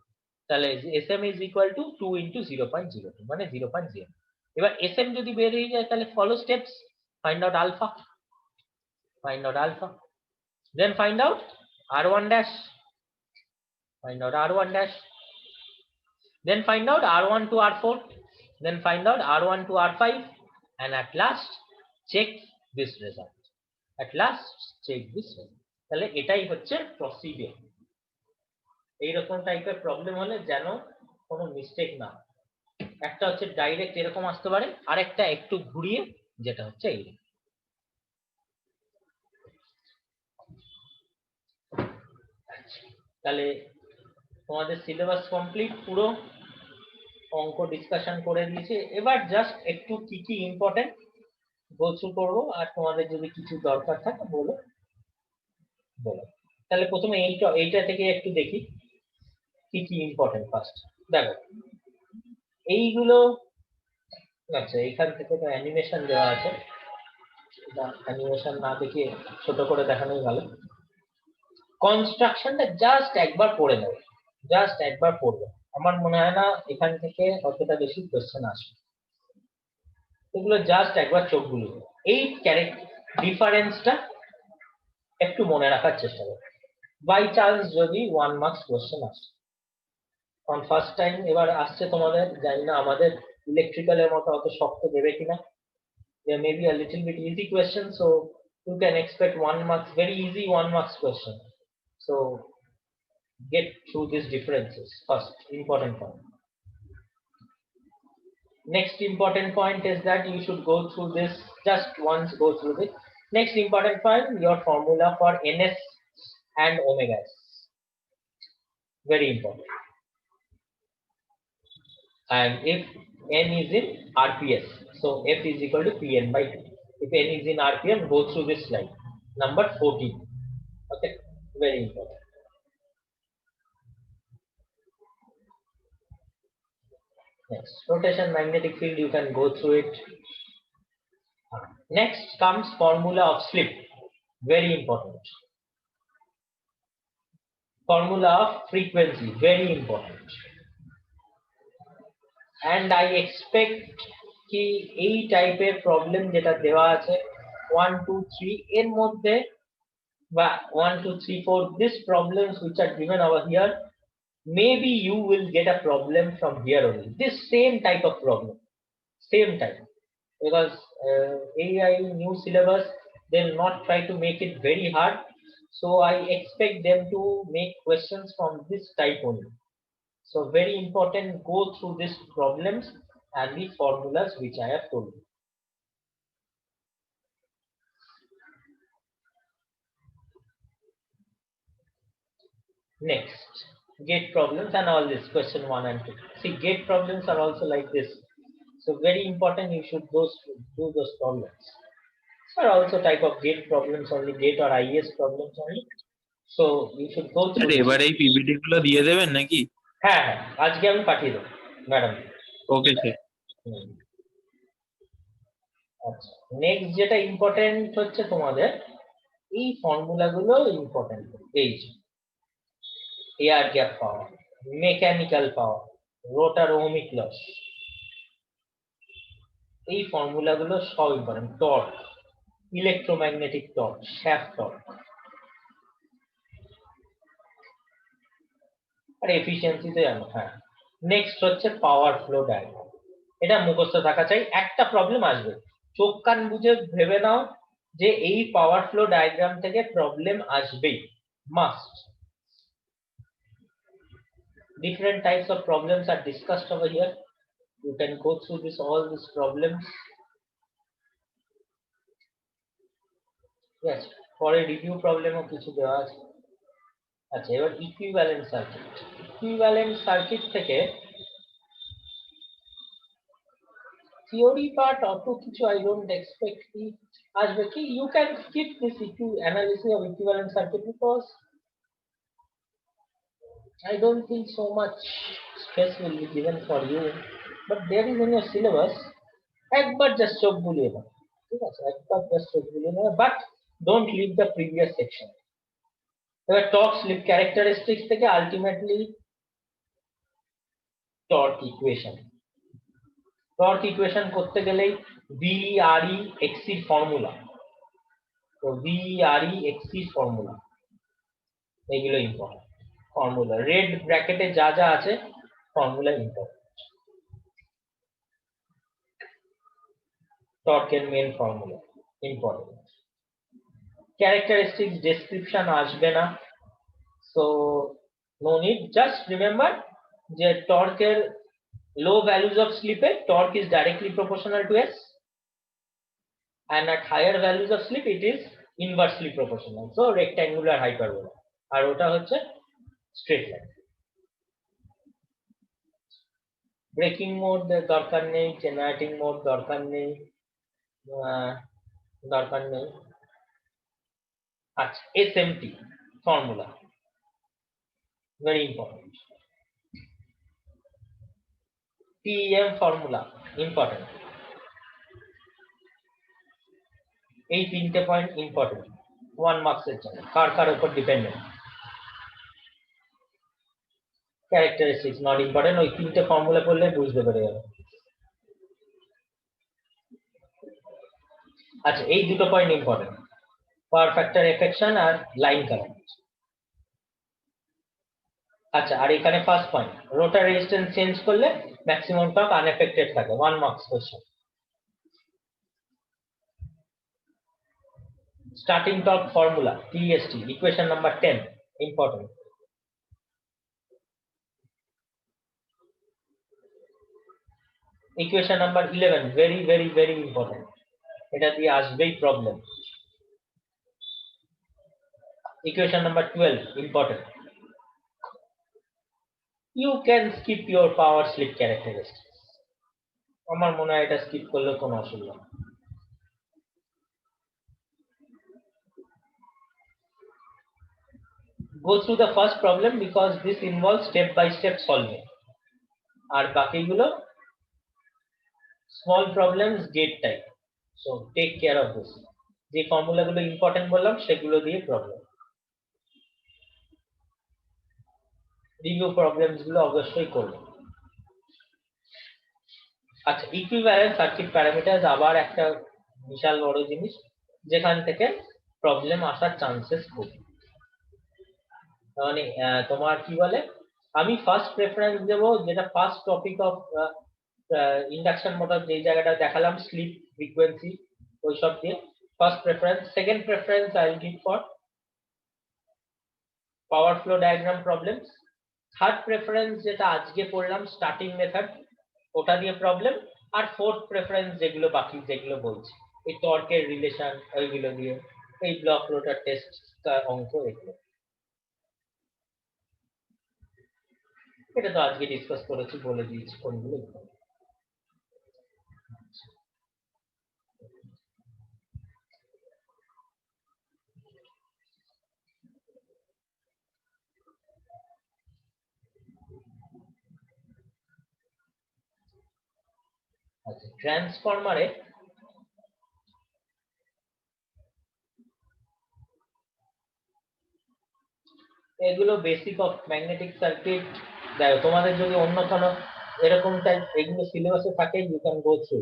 তাহলে SM is equal to 2 into 0.02 মানে 0.0। এবার SM যদি বেরিয়ে যায় তাহলে follow steps, find out alpha, then find out R1 dash, then find out R1 to R4, then find out R1 to R5, and at last check this result. তাহলে এটাই হচ্ছে procedure. এইরকম টাইপের প্রবলেম হলে যেন কোনো মিস্টেক না, একটা হচ্ছে ডাইরেক্ট এরকম আসতে পারে, আরেকটা একটু ঘুরিয়ে যেটা হচ্ছে এই। তাহলে তোমাদের সিলেবাস কমপ্লিট, পুরো অঙ্ক ডিসকাশন করে দিয়েছি। এবার জাস্ট একটু কি কি ইম্পর্টেন্ট গো থ্রু করবো, আর তোমাদের যদি কিছু দরকার থাকে বলো। তাহলে প্রথমে এইটা থেকে একটু দেখি কি কি ইম্পর্টেন্ট। ফার্স্ট দেখো এইগুলো, আচ্ছা এখান থেকে তো অ্যানিমেশন দেওয়া আছে, অ্যানিমেশন না দেখে ছোট করে দেখানোই ভালো। কনস্ট্রাকশনটা জাস্ট একবার পড়ে নেবে, জাস্ট একবার পড়বে, আমার মনে হয় না এখান থেকে অতটা বেশি কোশ্চেন আসবে। এগুলো জাস্ট একবার চোখ বুলিয়ে এই ক্যারেক্টার ডিফারেন্সটা একটু মনে রাখার চেষ্টা করবে, বাই চান্স যদি 1 মার্কস কোশ্চেন আসে। কারণ ফার্স্ট টাইম এবার আসছে তোমাদের, জানি না আমাদের ইলেকট্রিক্যালের মতো অত শক্ত দেবে কিনা। There may be a little bit easy question, so you can expect 1 marks, very easy 1 marks question. So get through these differences first, important point. Next important point is that you should go through this, just once go through this. Next important point, your formula for ns and omega s, very important. And if n is in rps, so f is equal to pn by 2. If n is in rpm, go through this slide number 14. Okay, very important. Next, rotation magnetic field, you can go through it. Next comes formula of slip, very important. Formula of frequency, very important. And I expect কি এই টাইপের problem যেটা দেওয়া আছে 1 2 3 এর মধ্যে, বা 1 2 3 4, these problems which are given over here, maybe you will get a problem from here only, this same type of problem, same type. Because AI new syllabus, they'll not try to make it very hard, so I expect them to make questions from this type only. So very important, go through these problems and the formulas which I have told you. Next, gate problems and all this, question 1 and 2. See, gate problems are also like this, so very important, you should do those problems. Are also type of gate problems only, gate or IES problems only, so you should go through this. এবারে এই PPT গুলো দিয়ে দেবেন নাকি? হ্যাঁ হ্যাঁ, আজকে আমি পাঠিয়ে দেবো ম্যাডাম। Okay sir. আচ্ছা, নেক্সট যেটা ইম্পর্টেন্ট হচ্ছে তোমাদের এই ফর্মুলা গুলো ইম্পর্টেন্ট, এই যে air gap power, mechanical power, rotor ohmic loss, এই ফর্মুলা গুলো সব important. Torque, electromagnetic torque, shaft torque, আর এফিসিয়েন্সি তো জানো। হ্যাঁ, নেক্সট হচ্ছে পাওয়ার ফ্লো ডায়াগ্রাম, এটা মুখস্থ থাকা চাই। একটা প্রবলেম আসবে, চোখ কান বুঝে ভেবে নাও যে এই পাওয়ার ফ্লো ডায়াগ্রাম থেকে প্রবলেম আসবেই, must. Different types of problems are discussed over here, you can go through this all these problems. Yes, পরে রিভিউ প্রবলেমও কিছু দেওয়া আছে। আচ্ছা, এবার ইকুইভ্যালেন্ট সার্কিট, ইকুইভ্যালেন্ট সার্কিট থেকে থিওরি পার্ট অত কিছু আই ডোন্ট এক্সপেক্ট কি আসবে। কি you can skip this analysis of equivalent circuit, because I don't think so much stress will be given for you, but there is in your syllabus, একবার just চোখ বুলিয়ে দাও, ঠিক আছে, একবার জাস্ট চোখ বুলিয়ে দাও, but don't leave the previous section. এবার টর্ক স্লিপ ক্যারেক্টারিস্টিক্স থেকে ultimately torque equation, torque equation করতে গেলেই VRE XC ফর্মুলা, তো VRE XC ফর্মুলা, এগুলো ইম্পর্টেন্ট ফর্মুলা, রেড ব্র্যাকেটে যা যা আছে ফর্মুলা ইম্পর্টেন্ট, টর্কের main formula important. Characteristics description আসবে না, so no need, just remember যে টর্কের লো ভ্যালুজ অফ স্লিপে torque is directly proportional to S, and at higher values of slip it is inversely proportional, so rectangular hyperbola, আর ওটা হচ্ছে straight line. Breaking mode দরকার নেই, generating mode দরকার নেই, দরকার নেই। আচ্ছা, SMT formula very important, TEM formula important, এই তিনটে পয়েন্ট ইম্পর্টেন্ট 1 মার্কস এর জন্য। কার কার উপর ডিপেন্ডেন্ট? ক্যারেক্টারিস্টিক্স নট ইম্পর্টেন্ট, ওই তিনটে ফর্মুলা পড়লে বুঝতে পেরে যাবে। আচ্ছা, এই দুটো point important, power factor affection আর লাইন কারেন্ট। আচ্ছা, আর এখানে first point, rotor resistance change করলে ম্যাক্সিমাম টর্ক আনএফেক্টেড থাকে, 1 marks question. Starting torque formula TST, equation number 10 important. Equation number 11 very very very important, এটা দিয়ে আসবেই problem. Equation number 12 important. You can skip your power slip characteristics, আমার মনে হয় এটা skip করলে কোনো অসুবিধা নেই। Go through the first problem because this involves step by step solving, আর বাকিগুলো small problems gate type, so take care of this. যে ফর্মুলাগুলো ইম্পর্টেন্ট বললাম সেগুলো দিয়ে প্রবলেম, রিভিউ প্রবলেমস গুলো অবশ্যই করবে। আচ্ছা, ইকুইভ্যালেন্ট সার্কিট প্যারামিটারস আবার একটা বিশাল বড় জিনিস, যেখান থেকে প্রবলেম আসার চান্সেস খুব। মানে তোমার কি বলে, আমি ফার্স্ট প্রেফারেন্স দেব যেটা first topic of induction motor, যে জায়গাটা দেখালাম স্লিপ ফ্রিকোয়েন্সি ওইসব দিয়ে first preference. Second preference I will give for power flow diagram problems. Third preference যেটা আজকে পড়লাম স্টার্টিং মেথড, ওটা দিয়ে প্রবলেম। আর ফোর্থ প্রেফারেন্স যেগুলো বাকি যেগুলো বলছি, এই টর্কের রিলেশন ওইগুলো দিয়ে, এই ব্লক রোটার টেস্ট অঙ্ক, এগুলো এটা তো আজকে ডিসকাস করেছি, বলে দিয়েছি কোনগুলো। আচ্ছা, ট্রান্সফরমারে এগুলো বেসিক অফ ম্যাগনেটিক সার্কিট। দেখো, তোমাদের যদি অন্য কোনো এরকম টাইপ এগুলো সিলেবাসে থাকে, you can go through.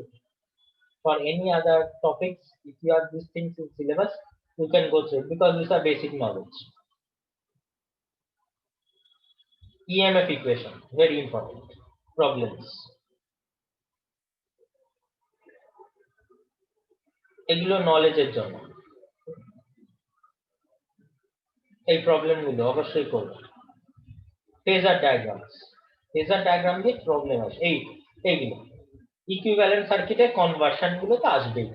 For any other topics, if you are this things in syllabus, you can go through it because these are basic knowledge. EMF equation, very important. Problems, এগুলো নলেজের জন্য, এই problem গুলো অবশ্যই করবে। Phasor diagrams, phasor diagram দিয়ে problem আসে, এইগুলো ইকুইভ্যালেন্ট সার্কিটের কনভার্সন গুলো তো আসবেই।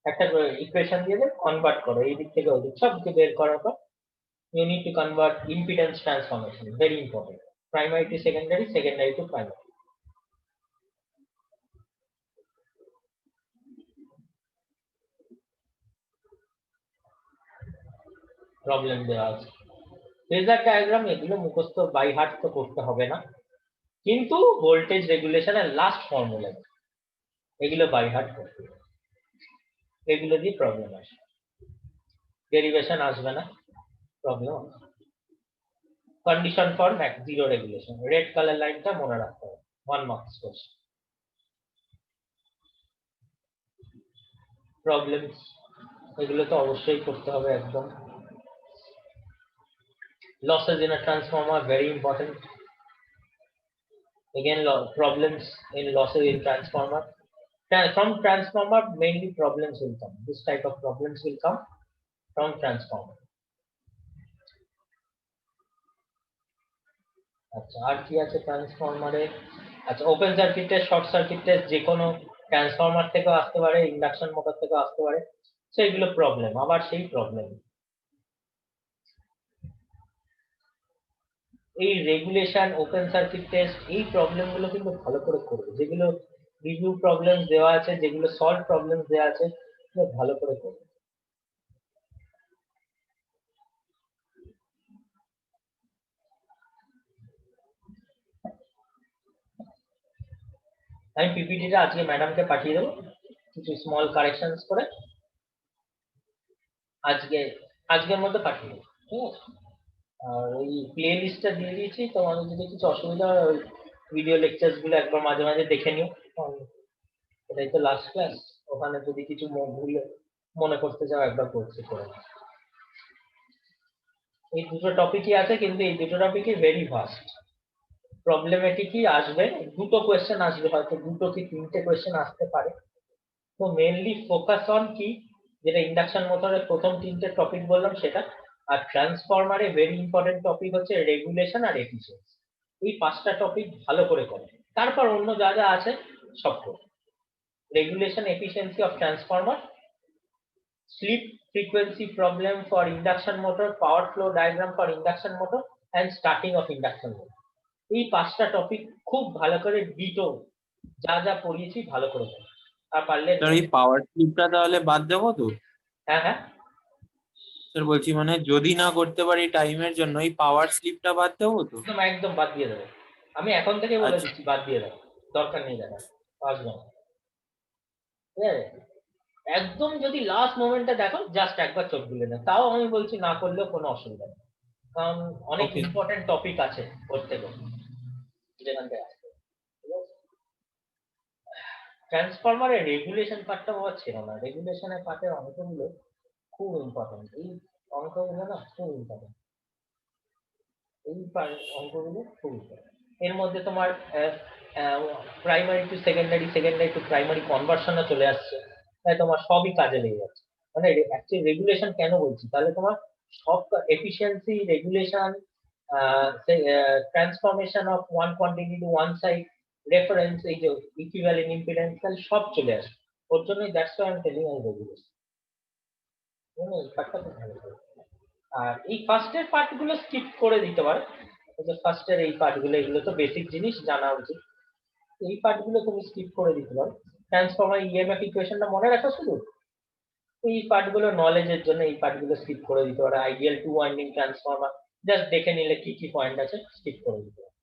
একটা ইকুয়েশন দিয়ে কনভার্ট করো, এই দিক থেকে ওই দিক সবকে বের করার পর you need to convert impedance transformation, very important. Primary to secondary, secondary to primary. Problem দেওয়া আছে, ফেজার ডায়াগ্রাম এগুলো মুখস্থ বাই হার্ট তো করতে হবে না, কিন্তু ভোল্টেজ রেগুলেশন এর লাস্ট ফর্মুলা এগুলো বাই হার্ট করতে হবে, এগুলো দিয়ে প্রবলেম আসে, ডেরিভেশন আসবে না, problem. Condition for zero regulation, red colour লাইনটা মনে রাখতে হবে, 1 মার্কস কোশ্চেন। প্রবলেমস এগুলো তো অবশ্যই করতে হবে একদম। Losses in a transformer, very important. Again, problems in losses in transformer. From transformer, mainly problems will come. This type of problems will come from transformer. আচ্ছা, আর কি আছে ট্রান্সফরমারে? আচ্ছা, open circuit test, short circuit test যে কোনো transformer থেকেও আসতে পারে, induction motor থেকেও আসতে পারে। সেইগুলো প্রবলেম, আবার সেই প্রবলেম। এই রেগুলেশন, ওপেন সার্কিট টেস্ট, এই প্রবলেম গুলো কিন্তু ভালো করে করবে, যেগুলো রিভিউ প্রবলেম দেওয়া আছে, যেগুলো সলভ প্রবলেম দেওয়া আছে, সেগুলো ভালো করে করবে। আমি পিপিটিটা আজকে ম্যাডামকে পাঠিয়ে দেবো, কিছু স্মল কারেকশনস করে আজকে, আজকের মধ্যে পাঠিয়ে দেবো, ঠিক আছে? আর ওই প্লে লিস্টটা দিয়ে দিয়েছি, তোমাদের যদি কিছু অসুবিধা হয় ওই ভিডিও লেকচার্স গুলো একবার মাঝে মাঝে দেখে নিও। এটাই তো লাস্ট ক্লাস, ওখানে যদি কিছু ভুলে মনে করতে চাও একবার করতে করে নাও। এই দুটো টপিকই আছে, কিন্তু এই দুটো টপিকই ভেরি ভাস্ট। প্রবলেমেটিকই আসবে, দুটো কোয়েশ্চেন আসবে, হয়তো দুটো কি তিনটে কোয়েশ্চেন আসতে পারে। তো মেইনলি ফোকাস অন কি, যেটা ইন্ডাকশন মোটরের প্রথম তিনটে টপিক বললাম সেটা, আর ট্রান্সফরমারে ভেরি ইম্পর্টেন্ট টপিক হচ্ছে রেগুলেশন আর এফিসিয়েন্সি। এই পাঁচটা টপিক ভালো করে করো, তারপর অন্য যা যা আছে সব করো। Regulation efficiency of transformer, slip frequency problem for induction motor, power flow diagram for induction motor, and starting of induction motor. এই পাঁচটা টপিক খুব ভালো করে ডিটো যা যা পড়িয়েছি ভালো করে করো। আর পারলে স্যার এই পাওয়ার স্লিপটা তাহলে বাদ দেবো তো? হ্যাঁ হ্যাঁ, স্যার বলছি মানে যদি না করতে পারি টাইমের জন্য এই পাওয়ার স্লিপটা বাদ দেবো তো? একদম একদম বাদ দিয়ে দেবো। আমি এখন থেকে বলে আচ্ছা। দিচ্ছি বাদ দিয়ে দেবো, দরকার নেই দাদা, আসবে না, ঠিক আছে? একদম যদি লাস্ট মোমেন্টে দেখো, জাস্ট একবার চোখ বুলে না, তাও আমি বলছি না করলেও কোনো অসুবিধা নেই, কারণ অনেক ওকে। ইম্পর্টেন্ট টপিক আছে করতে গেলে, যেখান থেকে আসবে, ঠিক আছে? ট্রান্সফরমারের রেগুলেশন পার্টটা বাবা ছিল না, রেগুলেশনের পার্টের অঙ্কগুলো খুব ইম্পর্টেন্ট, এই অঙ্কগুলো না খুব ইম্পর্টেন্ট, এই অঙ্কগুলো খুব ইম্পর্টেন্ট। এর মধ্যে তোমার primary to secondary, secondary to primary কনভার্সনও চলে আসছে, তাই তোমার সবই কাজে লেগে যাচ্ছে। মানে অ্যাকচুয়ালি রেগুলেশন কেন বলছি, তাহলে তোমার সব efficiency, regulation, transformation of one quantity to one side, reference, এই যে ইকুইভ্যালেন্ট ইম্পিডেন্স, তাহলে সব চলে আসে। ওর জন্যই that's why I am telling you regulation. এই পার্টটা খুব ভালো করে। আর এই ফার্স্টের পার্ট গুলো স্কিপ করে দিতে পারো, ফার্স্টের এই পার্ট গুলো, এগুলো তো বেসিক জিনিস জানা উচিত, এই পার্ট গুলো তুমি স্কিপ করে দিতে পারো। ট্রান্সফরমার ইএমএফ ইকুয়েশনটা মনে রাখো শুধু, এই পার্ট গুলো নলেজের জন্য এই পার্ট গুলো স্কিপ করে দিতে পারো। Ideal two winding transformer just দেখে নিলে কি কি পয়েন্ট আছে, স্কিপ করে দিতে পারো।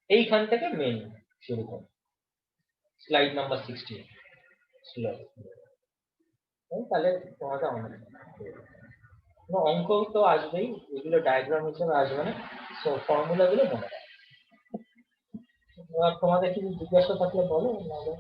এইখান থেকে মেন শুরু করো, স্লাইড নাম্বার 16 স্লাইড, তাহলে তোমাকে অনেক অঙ্ক তো আসবেই, এগুলো ডায়াগ্রাম হিসেবে আসবে না, সো ফর্মুলা গুলো মনে রাখো। তোমাদের কিছু জিজ্ঞাসা থাকলে বলো, নাহলে